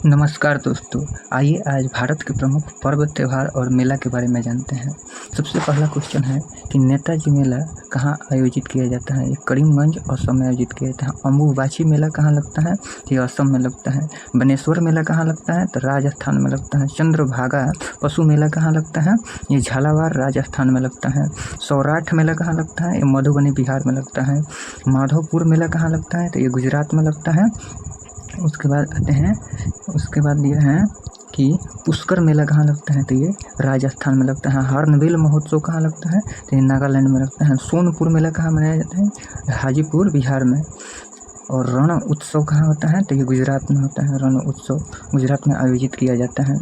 नमस्कार दोस्तों, आइए आज भारत के प्रमुख पर्व, त्योहार और मेला के बारे में जानते हैं। सबसे पहला क्वेश्चन है कि नेताजी मेला कहाँ आयोजित किया जाता है। ये करीमगंज असम में आयोजित किया जाता है। अम्बुबाची मेला कहाँ लगता है, ये असम में लगता है। बनेश्वर मेला कहाँ लगता है, तो राजस्थान में लगता है। चंद्रभागा पशु मेला कहाँ लगता है, ये झालावाड़ राजस्थान में लगता है। सौराठ मेला कहाँ लगता है, ये मधुबनी बिहार में लगता है। माधवपुर मेला कहाँ लगता है, तो ये गुजरात में लगता है। उसके बाद आते हैं, उसके बाद ये है कि पुष्कर मेला कहाँ लगता है, तो ये राजस्थान में लगता है। हॉर्नबिल महोत्सव कहाँ लगता है, तो ये नागालैंड में लगता है। सोनपुर मेला कहाँ मनाया जाता है, हाजीपुर बिहार में। और रण उत्सव कहाँ होता है, तो ये गुजरात में होता है। रण उत्सव गुजरात में आयोजित किया जाता है।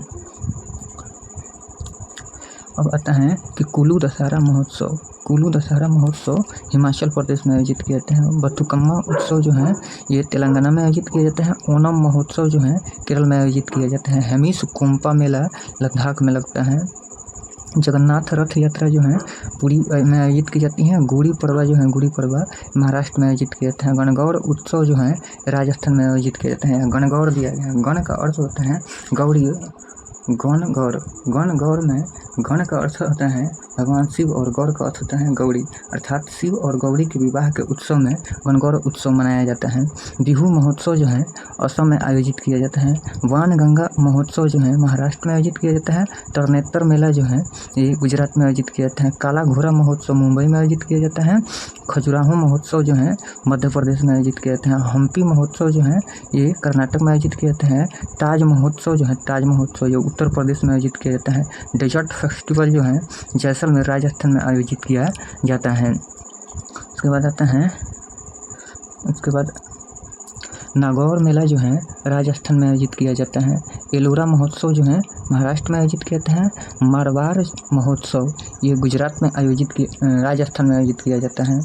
अब आता है कि कुल्लू दशहरा महोत्सव। कुल्लू दशहरा महोत्सव हिमाचल प्रदेश में आयोजित किए जाते हैं। बथुकम्मा उत्सव जो है ये तेलंगाना में आयोजित किए जाते हैं। ओणम महोत्सव जो है केरल में आयोजित किए जाते हैं। हेमिस कोम्पा मेला लद्दाख में लगता है। जगन्नाथ रथ यात्रा जो है पुरी में आयोजित की जाती है। गुड़ी पड़वा जो है, गुड़ी पड़वा महाराष्ट्र में आयोजित किया जाता है। गणगौर उत्सव जो है राजस्थान में आयोजित किए जाते हैं। गणगौर दिया गया है। गण का अर्थ होता है गौड़ी। गणगौर में गण का अर्थ होता है भगवान शिव और गौर का अर्थ होता है गौड़ी, अर्थात शिव और गौड़ी के विवाह के उत्सव में गणगौर उत्सव मनाया जाता है। बिहू महोत्सव जो है असम में आयोजित किया जाता है। वानगंगा महोत्सव जो है महाराष्ट्र में आयोजित किया जाता है। तरनेतर मेला जो है ये गुजरात में आयोजित किया जाता है। काला घोड़ा महोत्सव मुंबई में आयोजित किया जाता है। खजुराहो महोत्सव जो है मध्य प्रदेश में आयोजित किया जाता है। हम्पी महोत्सव जो है ये कर्नाटक में आयोजित किया जाता है। ताज महोत्सव जो है, ताज महोत्सव ये उत्तर प्रदेश में आयोजित किया जाता है। डेजर्ट फेस्टिवल जो है जैसलमेर राजस्थान में आयोजित किया जाता है। उसके बाद आता है, उसके बाद नागौर मेला जो है राजस्थान में आयोजित किया जाता है। एलोरा महोत्सव जो है महाराष्ट्र में आयोजित किया जाता है। मारवाड़ महोत्सव ये गुजरात में राजस्थान में आयोजित किया जाता है।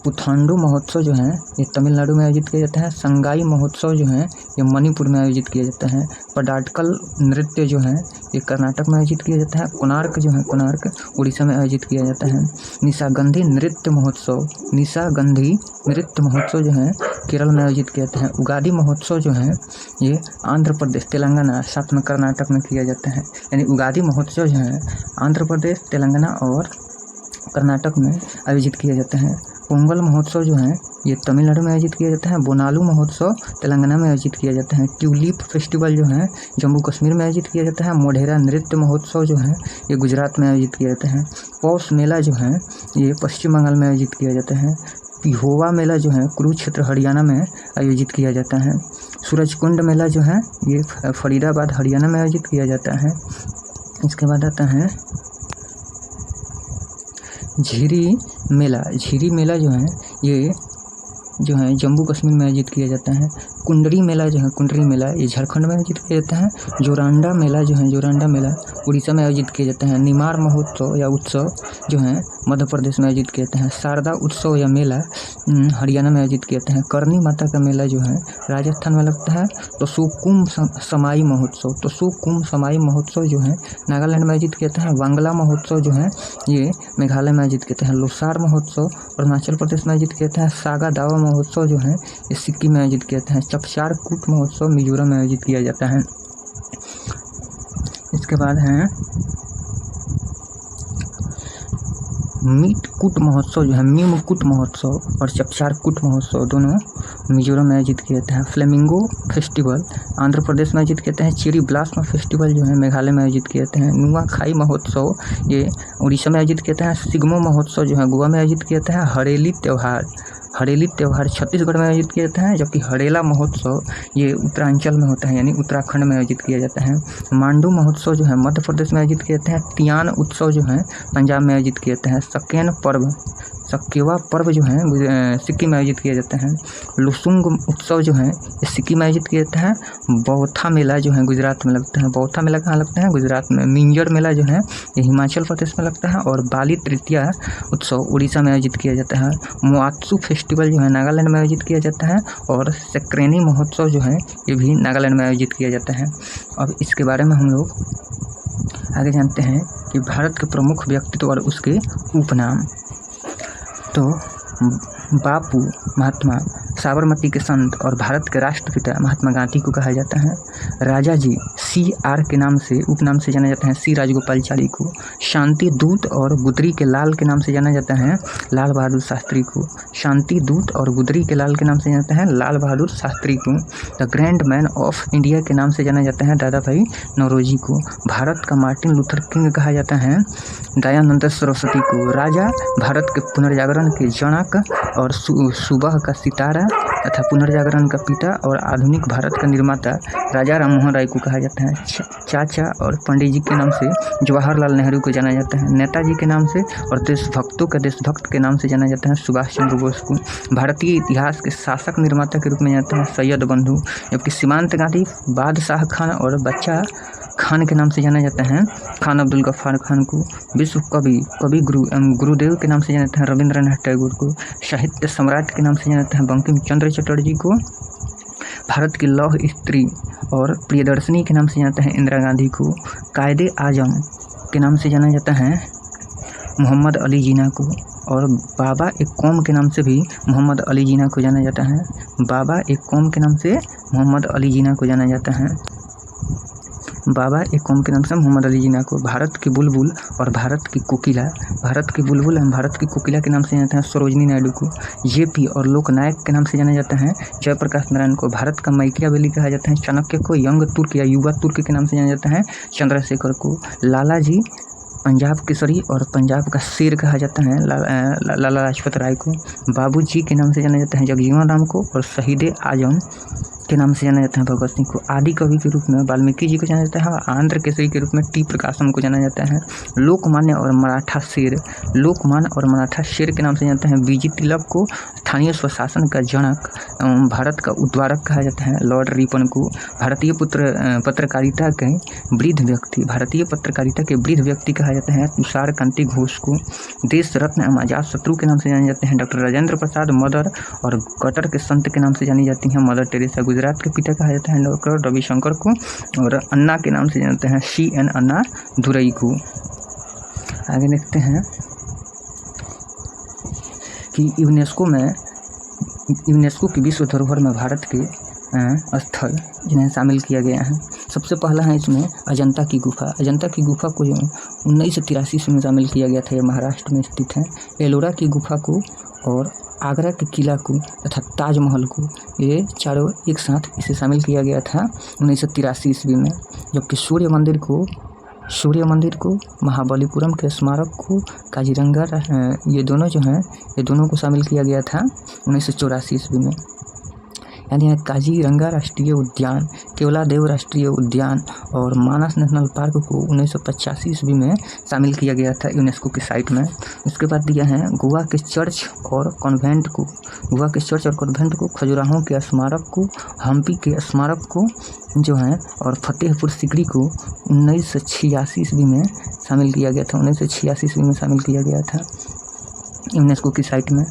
पुथांडू महोत्सव जो है ये तमिलनाडु में आयोजित किया जाता है। संगाई महोत्सव जो है ये मणिपुर में आयोजित किया जाता है। पडाटकल नृत्य जो है ये कर्नाटक में आयोजित किया जाता है। कोणार्क जो है, कोणार्क उड़ीसा में आयोजित किया जाता है। निशागंधी नृत्य महोत्सव, निशागंधी नृत्य महोत्सव जो है केरल में आयोजित किया जाता है। उगादी महोत्सव जो है ये आंध्र प्रदेश, तेलंगाना साथ में कर्नाटक में किया जाता है। यानी उगादी महोत्सव जो है आंध्र प्रदेश, तेलंगाना और कर्नाटक में आयोजित किया जाता है। पोंगल महोत्सव जो है ये तमिलनाडु में आयोजित किया जाता है। बोनालू महोत्सव तेलंगाना में आयोजित किया जाता है। ट्यूलिप फेस्टिवल जो है जम्मू कश्मीर में आयोजित किया जाता है। मोढेरा नृत्य महोत्सव जो है ये गुजरात में आयोजित किया जाता है। पौष मेला जो है ये पश्चिम बंगाल में आयोजित किया जाता है। पिहोवा मेला जो है कुरुक्षेत्र हरियाणा में आयोजित किया जाता है। सूरजकुंड मेला जो है ये फरीदाबाद हरियाणा में आयोजित किया जाता है। इसके बाद आता है झिरी मेला। झिरी मेला जो है ये जो है जम्मू कश्मीर में आयोजित किया जाता है। कुंडरी मेला जो है, कुंडरी मेला ये झारखंड में आयोजित किया जाता है। जोरांडा मेला जो है, जोरांडा मेला उड़ीसा में आयोजित किया जाता है। निमार महोत्सव या उत्सव जो है मध्य प्रदेश में आयोजित किया जाता है। शारदा उत्सव या मेला हरियाणा में आयोजित किया जाता है। करनी माता का मेला जो है राजस्थान में लगता है। तो सुकुम समाई महोत्सव, तो सुकुम समाई महोत्सव जो है नागालैंड में आयोजित किया जाता है। वांगला महोत्सव जो है ये मेघालय में आयोजित किया जाता है। लोसार महोत्सव अरुणाचल प्रदेश में आयोजित किया जाता है। सागा दावा महोत्सव जो है ये सिक्किम में आयोजित किया जाता है। चपचार कूट महोत्सव मिजोरम में आयोजित किया जाता है। इसके बाद है मीटकूट महोत्सव जो है, मीमकूट महोत्सव और चपचार कूट महोत्सव दोनों मिजोरम में आयोजित किया जाता है। फ्लेमिंगो फेस्टिवल आंध्र प्रदेश में आयोजित किया जाता है। चेरी ब्लास्म फेस्टिवल जो है मेघालय में आयोजित किया जाता है। नुआखाई महोत्सव ये उड़ीसा में आयोजित किया जाता है। सिग्मो महोत्सव जो है गोवा में आयोजित किया जाता है। हरेली त्यौहार छत्तीसगढ़ में आयोजित किया जाता है, जबकि हरेला महोत्सव ये उत्तरांचल में होता है यानी उत्तराखंड में आयोजित किया जाता है। मांडू महोत्सव जो है मध्य प्रदेश में आयोजित किया जाता है। तियान उत्सव जो है पंजाब में आयोजित किया जाता है। सकेवा पर्व जो है सिक्किम में आयोजित किया जाता है। लुसुंग उत्सव जो है सिक्किम में आयोजित किया जाता है। बौथा मेला जो है गुजरात में लगता है। बौथा मेला कहाँ लगता है, गुजरात में। मिंजर मेला जो है ये हिमाचल प्रदेश में लगता है। और बाली तृतीया उत्सव उड़ीसा में आयोजित किया जाता है। मोआत्सु फेस्टिवल जो है नागालैंड में आयोजित किया जाता है। और सेक्रेनी महोत्सव जो है ये भी नागालैंड में आयोजित किया जाता है। अब इसके बारे में हम लोग आगे जानते हैं कि भारत के प्रमुख व्यक्तित्व और उसके उपनाम। तो बापू महात्मा साबरमती के संत और भारत के राष्ट्रपिता महात्मा गांधी को कहा जाता है। राजा जी CR के नाम से उपनाम से जाना जाता है C राजगोपालचारी को। शांति दूत और गुदरी के लाल के नाम से जाना जाता है लाल बहादुर शास्त्री को। शांति दूत और गुदरी के लाल के नाम से जाना जाता है लाल बहादुर शास्त्री को। The grand man of India के नाम से जाना जाता है दादा भाई नौरोजी को। भारत का मार्टिन लूथर किंग कहा जाता है दयानंद सरस्वती को। राजा भारत के पुनर्जागरण के जनक और सुबह का सितारा तथा पुनर्जागरण का पिता और आधुनिक भारत का निर्माता राजा राममोहन राय को कहा जाता है। चाचा और पंडित जी के नाम से जवाहरलाल नेहरू को जाना जाता है। नेताजी के नाम से और देशभक्तों का देशभक्त के नाम से जाना जाता है सुभाष चंद्र बोस को। भारतीय इतिहास के शासक निर्माता के रूप में जाते हैं सैयद बंधु, जबकि सीमांत गांधी बादशाह खान और बच्चा खान के नाम से जाना जाता है खान अब्दुल गफ्फार खान को। विश्व कवि गुरुदेव के नाम से जाना जाता है रविंद्रनाथ टैगोर को। साहित्य सम्राट के नाम से जाना जाता है बंकिम चंद्र चटर्जी को। भारत की लौह स्त्री और प्रियदर्शनी के नाम से जाना जाता है इंदिरा गांधी को। कायदे आजम के नाम से जाना जाता है मोहम्मद अली जिन्ना को। और बाबा एक कौम के नाम से भी मोहम्मद अली जिन्ना को जाना जाता है। बाबा एक कौम के नाम से मोहम्मद अली जिन्ना को जाना जाता है। बाबा एक कौम के नाम से मोहम्मद अली जिन्ना को। भारत की बुलबुल और भारत की कोकिला, भारत की बुलबुल एवं भारत की कोकिला के नाम से जाना जाता है सरोजनी नायडू को। JP और लोकनायक के नाम से जाना जाता है जयप्रकाश नारायण को। भारत का मैकियावेली कहा जाता है चाणक्य को। यंग तुर्क या युवा तुर्क के नाम से जाना जाता है चंद्रशेखर को। लाला जी पंजाब केसरी और पंजाब का शेर कहा जाता है लाला लाजपत राय को। बाबू जी के नाम से जाना जाता है जगजीवन राम को। और शहीद आजम के नाम से जाना जाता है भगत सिंह को। आदि कवि के रूप में वाल्मीकि जी को जाना जाता है और आंध्र केसरी के रूप में T प्रकाशम को जाना जाता है। लोकमान्य और मराठा शेर, लोकमान्य और मराठा शेर के नाम से जाना जाता है BG तिलक को। स्थानीय स्वशासन का जनक भारत का उद्वारक कहा जाता है लॉर्ड रिपन को। भारतीय पत्रकारिता के वृद्ध व्यक्ति, भारतीय पत्रकारिता के वृद्ध व्यक्ति कहा जाता है तुषार कांति घोष को। देश रत्न एवं अजात शत्रु के नाम से जाने जाते हैं डॉक्टर राजेंद्र प्रसाद मदर। और कटर के संत के नाम से जानी जाती हैं मदर टेरेसा। गुजरात के पिता कहा जाता है डॉक्टर रविशंकर को। और अन्ना के नाम से जानते हैं CN अन्ना दुरई को। आगे देखते हैं कि यूनेस्को की विश्व धरोहर में भारत के स्थल जिन्हें शामिल किया गया है। सबसे पहला है इसमें अजंता की गुफा। अजंता की गुफा को 1983 में शामिल किया गया था। यह महाराष्ट्र में स्थित है। एलोरा की गुफा को और आगरा के किला को तथा ताजमहल को, ये चारों एक साथ इसे शामिल किया गया था 1983 ईस्वी में। जबकि सूर्य मंदिर को महाबलीपुरम के स्मारक को काजीरंगा ये दोनों जो हैं ये दोनों को शामिल किया गया था 1984 ईस्वी में। यानी काजीरंगा राष्ट्रीय उद्यान, केवलादेव राष्ट्रीय उद्यान और मानस नेशनल पार्क को 1985 ईस्वी में शामिल किया गया था यूनेस्को की साइट में। उसके बाद दिया है गोवा के चर्च और कॉन्वेंट को, खजुराहो के स्मारक को, हम्पी के स्मारक को जो है और फतेहपुर सिकरी को 1986 ईस्वी में शामिल किया गया था। 1986 ईस्वी में शामिल किया गया था यूनेस्को की साइट में।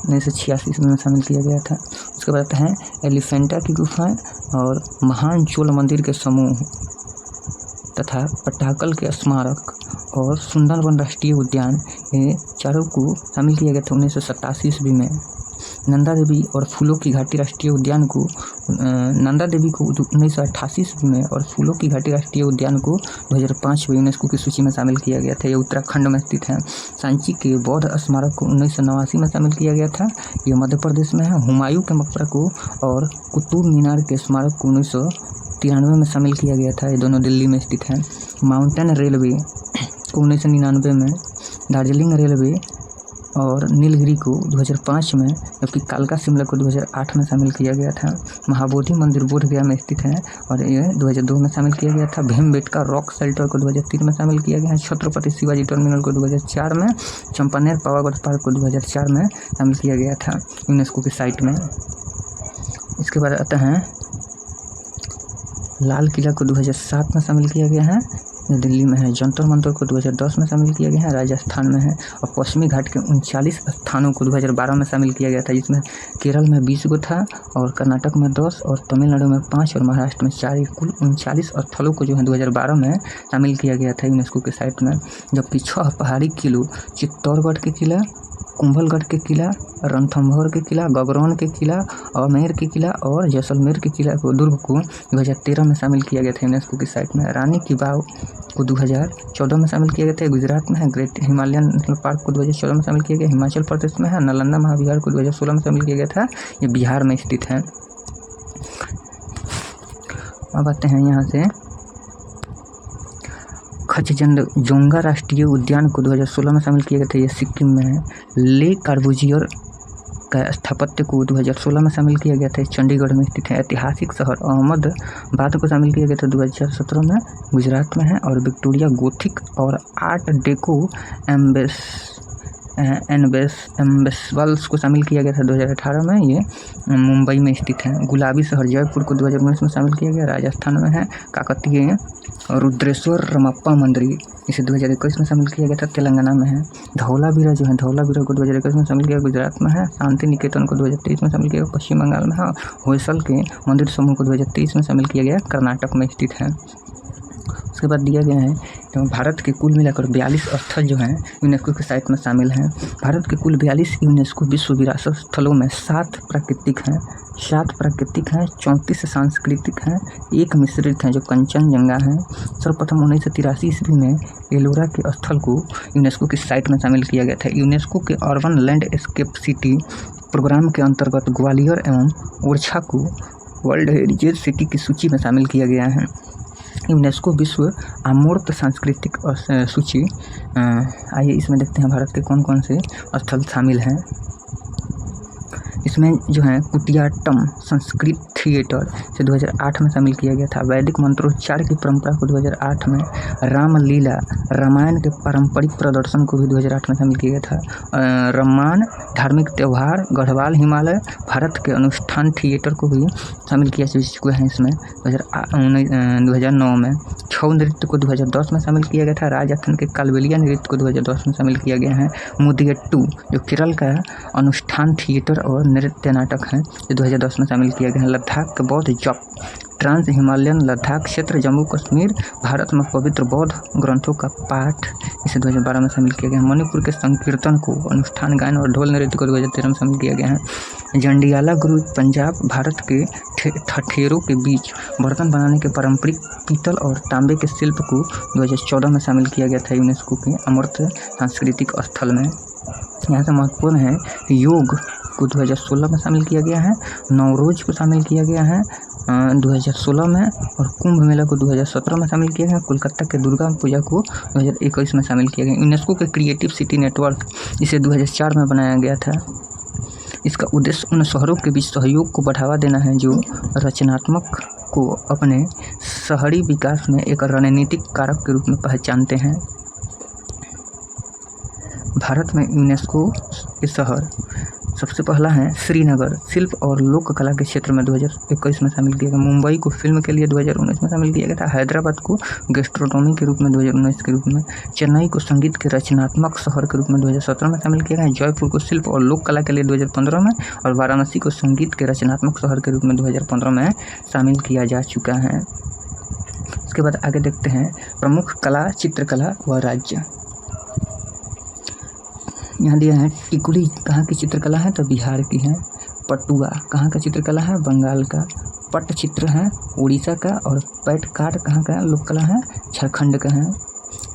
1986 ईस्वी में शामिल किया गया था। उसके बाद है एलिफेंटा की गुफाएं और महान चोल मंदिर के समूह तथा पट्टाकल के स्मारक और सुंदरवन राष्ट्रीय उद्यान, ये चारों को शामिल किया गया था 1987 ईस्वी में। नंदा देवी और फूलों की घाटी राष्ट्रीय उद्यान को नंदा देवी को 1988 ईस्वी में और फूलों की घाटी राष्ट्रीय उद्यान को 2005 में यूनेस्को की सूची में शामिल किया गया था। ये उत्तराखंड में स्थित है। सांची के बौद्ध स्मारक को 1989 में शामिल किया गया था। ये मध्य प्रदेश में है। हुमायूं के मकबरा को और कुतुब मीनार के स्मारक को 1993 में शामिल किया गया था। ये दोनों दिल्ली में स्थित हैं। माउंटेन रेलवे को 1999 में, दार्जिलिंग रेलवे और नीलगिरी को 2005 में, जबकि कालका शिमला को 2008 में शामिल किया गया था। महाबोधि मंदिर बोधगया में स्थित है और ये 2002 में शामिल किया गया था। भीमबेटका रॉक शेल्टर को 2003 में शामिल किया गया है। छत्रपति शिवाजी टर्मिनल को 2004 में, चंपानेर पावागढ़ पार्क को 2004 में शामिल किया गया था यूनेस्को की साइट में। इसके बाद आता है लाल किला को 2007 में शामिल किया गया है, दिल्ली में है। जंतर मंतर को 2010 में शामिल किया गया है, राजस्थान में है। और पश्चिमी घाट के 39 स्थानों को 2012 में शामिल किया गया था, जिसमें केरल में 20 गो था और कर्नाटक में 10 और तमिलनाडु में 5 और महाराष्ट्र में 4। कुल 39 स्थलों को जो है 2012 में शामिल किया गया था यूनेस्को के साइट में। जबकि 6 पहाड़ी किलों चित्तौड़गढ़ के किला कुंभलगढ़ के किला, रणथंभौर के किला, गगरौन के किला, आमेर के किला और जैसलमेर के किला को दुर्ग को 2013 में शामिल किया गया था यूनेस्को की साइट में। रानी की वाव को 2014 में शामिल किया गया था, गुजरात में है। ग्रेट हिमालयन नेशनल पार्क को 2014 में शामिल किया गया, हिमाचल प्रदेश में है। नालंदा महाविहार को 2016 में शामिल किया गया था, ये बिहार में स्थित है। अब आते हैं यहाँ से खचजंगजोंगा राष्ट्रीय उद्यान को 2016 में शामिल किया गया था, ये सिक्किम में है। ले कार्बूजियर का स्थापत्य को 2016 में शामिल किया गया था, चंडीगढ़ में स्थित है। ऐतिहासिक शहर अहमदाबाद को शामिल किया गया था 2017 में, गुजरात में है। और विक्टोरिया गोथिक और आर्ट डेको एम्बेसवल्स को शामिल किया गया था 2018 में, ये मुंबई में स्थित है। गुलाबी शहर जयपुर को 2019 में शामिल किया गया, राजस्थान में है। काकतीय रुद्रेश्वर रमप्पा मंदिर, इसे 2021 में शामिल किया गया था, तेलंगाना में है। धौलावीरा जो है, धौलावीरा को 2021 में शामिल किया, गुजरात में है। शांति निकेतन को 2023 में शामिल किया गया, पश्चिम बंगाल में है। होयसल के मंदिर समूह को 2023 में शामिल किया गया, कर्नाटक में स्थित है। उसके बाद दिया गया है तो भारत के कुल मिलाकर 42 स्थल जो हैं यूनेस्को की साइट में शामिल हैं। भारत के कुल 42 यूनेस्को विश्व विरासत स्थलों में 7 प्राकृतिक हैं, 34 सांस्कृतिक हैं, 1 मिश्रित हैं जो कंचनजंगा हैं। सर्वप्रथम 1983 ईस्वी में एलोरा के स्थल को यूनेस्को की साइट में शामिल किया गया था। यूनेस्को के अर्बन लैंडस्केप सिटी प्रोग्राम के अंतर्गत ग्वालियर एवं ओरछा को वर्ल्ड हेरिटेज सिटी की सूची में शामिल किया गया है। यूनेस्को विश्व अमूर्त सांस्कृतिक सूची, आइए इसमें देखते हैं भारत के कौन कौन से स्थल शामिल हैं। इसमें जो है कुटियाट्टम संस्कृत थिएटर से 2008 में शामिल किया गया था। वैदिक मंत्रोच्चार की परंपरा को 2008 में, रामलीला रामायण के पारंपरिक प्रदर्शन को भी 2008 में शामिल किया गया था। रामायण धार्मिक त्यौहार गढ़वाल हिमालय भारत के अनुष्ठान थिएटर को भी शामिल किया चुका है इसमें 2009 में। छऊ नृत्य को 2010 में शामिल किया गया था। राजस्थान के कालबेलिया नृत्य को 2010 में शामिल किया गया है। मुदियट्टू जो केरल का अनुष्ठान थिएटर और नृत्य नाटक है, जो 2010 में शामिल किया गया है। लद्दाख के बौद्ध जप ट्रांस हिमालयन लद्दाख क्षेत्र जम्मू कश्मीर भारत में पवित्र बौद्ध ग्रंथों का पाठ, इसे 2012 में शामिल किया गया है। मणिपुर के संकीर्तन को अनुष्ठान गायन और ढोल नृत्य को 2013 में शामिल किया गया है। जंडियाला गुरु पंजाब भारत के ठठेरों के बीच बर्तन बनाने के पारंपरिक पीतल और तांबे के शिल्प को 2014 में शामिल किया गया था यूनेस्को के अमूर्त सांस्कृतिक स्थल में। यहाँ से महत्वपूर्ण है योग को 2016 में शामिल किया गया है, नवरोज को शामिल किया गया है 2016 में, और कुंभ मेला को 2017 में शामिल किया गया। कोलकाता के दुर्गा पूजा को 2021 में शामिल किया गया। यूनेस्को के क्रिएटिव सिटी नेटवर्क इसे 2004 में बनाया गया था। इसका उद्देश्य उन शहरों के बीच सहयोग को बढ़ावा देना है जो रचनात्मक को अपने शहरी विकास में एक रणनीतिक कारक के रूप में पहचानते हैं। भारत में यूनेस्को के शहर सबसे पहला है श्रीनगर, शिल्प और लोक कला के क्षेत्र में 2021 में शामिल किया गया। मुंबई को फिल्म के लिए 2019 में शामिल किया गया था। हैदराबाद को गैस्ट्रोनॉमी के रूप में 2019 के रूप में, चेन्नई को संगीत के रचनात्मक शहर के रूप में 2017 में शामिल किया गया। जयपुर को शिल्प और लोक कला के लिए 2015 में, और वाराणसी को संगीत के रचनात्मक शहर के रूप में 2015 में शामिल किया जा चुका है। उसके बाद आगे देखते हैं प्रमुख कला चित्रकला व राज्य। यहाँ दिया है टिकुली कहाँ की चित्रकला है, तो बिहार की है। पटुआ कहाँ का चित्रकला है, बंगाल का। पटचित्र है उड़ीसा का, और पैटकार्ड कहाँ का लोक कला है, झारखंड का है।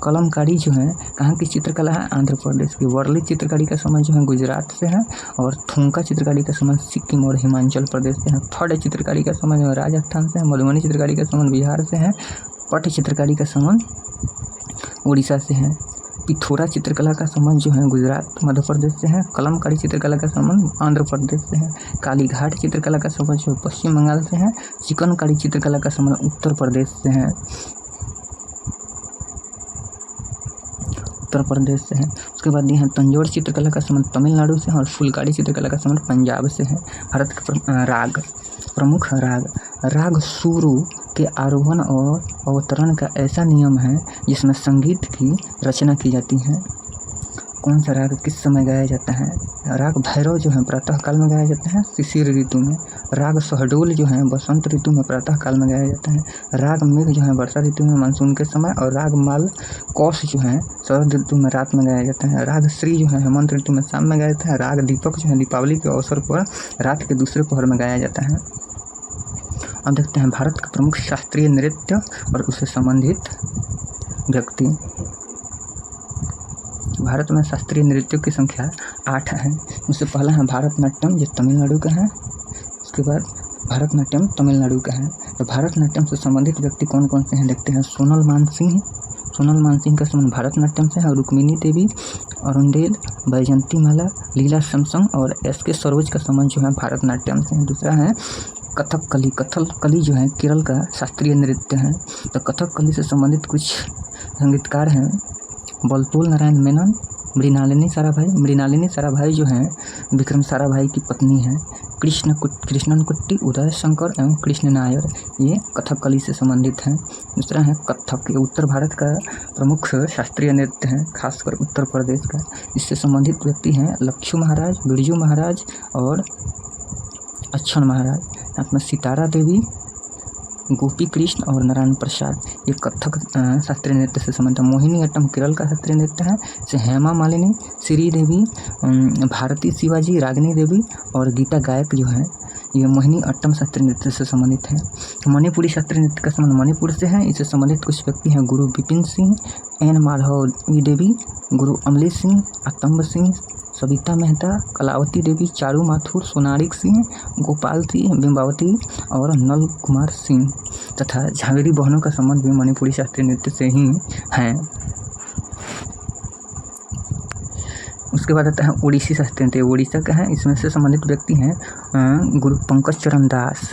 कलमकारी जो है कहाँ की चित्रकला है, आंध्र प्रदेश की। वर्ली चित्रकारी का संबंध जो है गुजरात से है, और थोंका चित्रकारी का संबंध सिक्किम और हिमाचल प्रदेश से है। फड़ चित्रकारी का संबंध राजस्थान से है। मधुबनी चित्रकारी का संबंध बिहार से है। पट चित्रकारी का संबंध उड़ीसा से है। पिथौरा चित्रकला का संबंध जो है गुजरात मध्य प्रदेश से है। कलमकारी चित्रकला का संबंध आंध्र प्रदेश से है। कालीघाट चित्रकला का संबंध जो पश्चिम बंगाल से है। चिकनकारी चित्रकला का संबंध उत्तर प्रदेश से है, उसके बाद यहाँ तंजौर चित्रकला का संबंध तमिलनाडु से है, और फुलकारी चित्रकला का संबंध पंजाब से है। भारत के राग, प्रमुख राग सुरु के आरोहण और अवतरण का ऐसा नियम है जिसमें संगीत की रचना की जाती है। कौन सा राग किस समय गाया जाता है? राग भैरव जो है प्रातः काल में गाया जाता है शिशिर ऋतु में। राग सहडोल जो है बसंत ऋतु में प्रातः काल में गाया जाता है। राग मेघ जो है वर्षा ऋतु में मानसून के समय। और राग माल कौश जो है शरद ऋतु में रात में गाया जाता है। राग श्री जो है हेमंत ऋतु में शाम में गाया जाता है। राग दीपक जो है दीपावली के अवसर पर रात के दूसरे पहर में गाया जाता है। अब देखते हैं भारत का प्रमुख शास्त्रीय नृत्य और उससे संबंधित व्यक्ति। भारत में शास्त्रीय नृत्यों की संख्या 8 है। उससे पहला है भारतनाट्यम जो तमिलनाडु का है। उसके बाद भारतनाट्यम तमिलनाडु का है। तो भारतनाट्यम से संबंधित व्यक्ति कौन कौन से हैं देखते हैं। सोनल मानसिंह का संबंध भारतनाट्यम से है। रुक्मिणी देवी, अरुंडेल, बैजंती माला, लीला सैमसंग और एस.के. सरोज का संबंध जो है भारतनाट्यम से है। दूसरा है कथकली जो है केरल का शास्त्रीय नृत्य है। तो कथकली से संबंधित कुछ संगीतकार हैं बलतोल नारायण मेनन, मृणालिनी साराभाई जो हैं विक्रम साराभाई की पत्नी हैं। कृष्णन कुट्टी, उदय शंकर एवं कृष्ण नायर, ये कथकली से संबंधित हैं। दूसरा है कथक, ये उत्तर भारत का प्रमुख शास्त्रीय नृत्य है, खासकर उत्तर प्रदेश का। इससे संबंधित व्यक्ति हैं लक्षु महाराज, बिरजू महाराज और अच्छन महाराज। साथ में सितारा देवी, गोपी कृष्ण और नारायण प्रसाद, ये कथक शास्त्रीय नृत्य से संबंधित है। मोहिनी अट्टम केरल का शास्त्रीय नृत्य है। से हेमा मालिनी, श्री देवी, भारती शिवाजी, रागिनी देवी और गीता गायक जो है ये मोहिनी अट्टम शास्त्रीय नृत्य से संबंधित है। मणिपुरी शास्त्रीय नृत्य का संबंध मणिपुर से है। इससे संबंधित कुछ व्यक्ति हैं गुरु विपिन सिंह, एन माधवी देवी, गुरु अमली सिंह, आतंब सिंह, सविता मेहता, कलावती देवी, चारू माथुर, सोनारिक सिंह, गोपाल सिंह, बिंबावती और नल कुमार सिंह तथा झावेरी बहनों का संबंध भी मणिपुरी शास्त्रीय नृत्य से ही है। उसके बाद आता है ओडिसी शास्त्रीय नृत्य, उड़ीसा का है। इसमें से संबंधित व्यक्ति हैं गुरु पंकज चरण दास,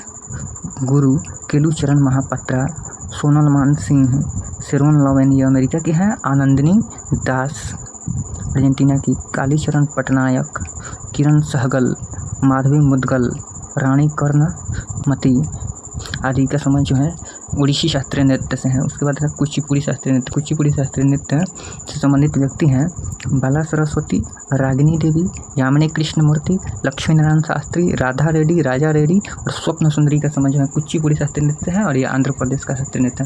गुरु केलू चरण महापात्रा, सोनल मान सिंह, शेरोन लवेन, ये अमेरिका की है। आनंदिनी दास अर्जेंटीना की, कालीचरण पटनायक, किरण सहगल, माधवी मुदगल, रानी कर्णमती आदि का संबंध जो है ओडिसी शास्त्रीय नृत्य से है। उसके बाद है कुचिपुड़ी शास्त्रीय नृत्य से संबंधित व्यक्ति हैं बाला सरस्वती, रागिनी देवी, यामिनी कृष्णमूर्ति, लक्ष्मी नारायण शास्त्री, राधा रेड्डी, राजा रेड्डी और स्वप्न सुंदरी का संबंध जो है कुचिपुड़ी शास्त्रीय नृत्य है। और ये आंध्र प्रदेश का शास्त्रीय नृत्य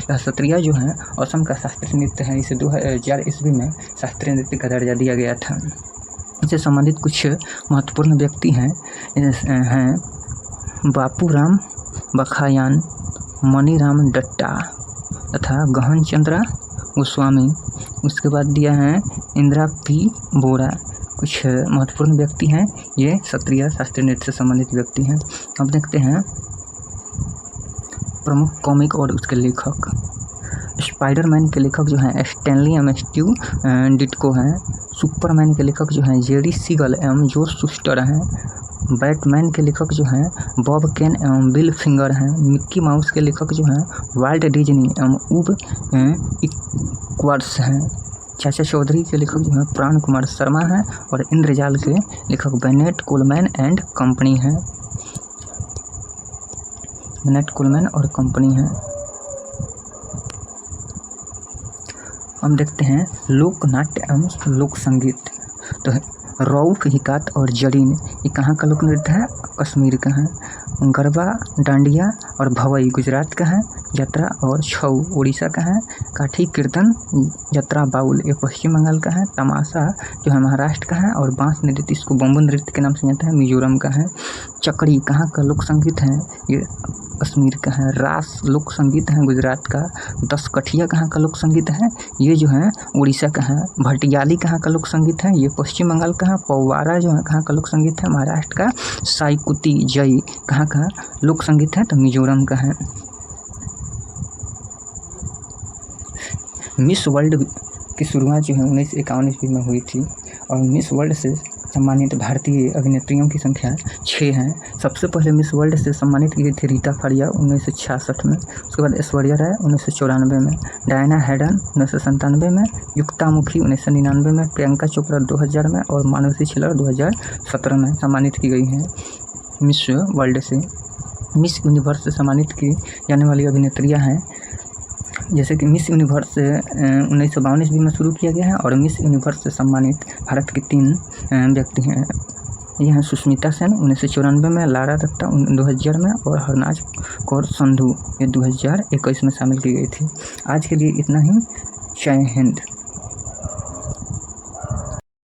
है। सत्रिया जो है असम का शास्त्रीय नृत्य है। इसे 2000 ईस्वी में शास्त्रीय नृत्य का दर्जा दिया गया था। इससे संबंधित कुछ महत्वपूर्ण व्यक्ति हैं बापूराम बखायान, मणिराम दट्टा तथा गहन चंद्रा गोस्वामी। उसके बाद दिया है इंदिरा पी बोरा। कुछ महत्वपूर्ण व्यक्ति हैं, ये सत्रिया शास्त्रीय नृत्य से संबंधित व्यक्ति हैं। अब देखते हैं प्रमुख कॉमिक और उसके लेखक। स्पाइडरमैन के लेखक जो हैं स्टैनली एम स्ट्यू डिटको हैं। सुपरमैन के लेखक जो हैं जेरी सीगल एवं जॉर्ज शुस्टर हैं। बैटमैन के लेखक जो हैं बॉब केन एवं बिल फिंगर हैं। मिक्की माउस के लेखक जो हैं वाल्ट डिज्नी एवं उब इक्वर्ड्स हैं। चाचा चौधरी के लेखक जो हैं प्राण कुमार शर्मा हैं। और इंद्रजाल के लेखक बेनेट कोलमैन एंड कंपनी हैं। बेनेट कोलमैन और कंपनी हैं। हम देखते हैं लोक नाट्य एवं लोक संगीत। तो रऊफ, हिकात और जड़ीन ये कहाँ का लोक नृत्य है? कश्मीर का है। गरबा, डांडिया और भवई गुजरात का है। यात्रा और छऊ उड़ीसा का है। काठी कीर्तन, यात्रा बाउल ये पश्चिम बंगाल का है। तमाशा जो है महाराष्ट्र का है। और बांस नृत्य इसको बम्बू नृत्य के नाम से जाता है, मिजोरम का है। चकड़ी कहाँ का लोक संगीत है? ये कश्मीर का है। रास लोक संगीत है गुजरात का। दसकठिया कहाँ का लोक संगीत है? ये जो है उड़ीसा का है। भटियाली कहाँ का लोक संगीत है? ये पश्चिम बंगाल का है। पौवारा जो है कहाँ का लोक संगीत है? महाराष्ट्र का। साइकुती जई कहाँ का लोक संगीत है? तो मिजोरम का है। मिस वर्ल्ड की शुरुआत जो है 1951 ईस्वी में हुई थी। और मिस वर्ल्ड से सम्मानित भारतीय अभिनेत्रियों की संख्या 6 हैं। सबसे पहले मिस वर्ल्ड से सम्मानित की गई थी रीता फारिया 1966 में। उसके बाद ऐश्वर्या राय 1994 में, डायना हैडन 1997 में, युक्ता मुखी 1999 में, प्रियंका चोपड़ा 2000 में और मानुषी छिल्लर 2017 में सम्मानित की गई हैं। मिस वर्ल्ड से मिस यूनिवर्स से सम्मानित की जाने वाली अभिनेत्रियां हैं जैसे कि मिस यूनिवर्स 1952 ईस्वी में शुरू किया गया है और मिस यूनिवर्स से सम्मानित भारत के 3 व्यक्ति हैं। ये हैं सुष्मिता सेन 1994 में, लारा दत्ता 2000 में और हरनाज कौर संधू ये 2021 में शामिल की गई थी। आज के लिए इतना ही। जय हिंद।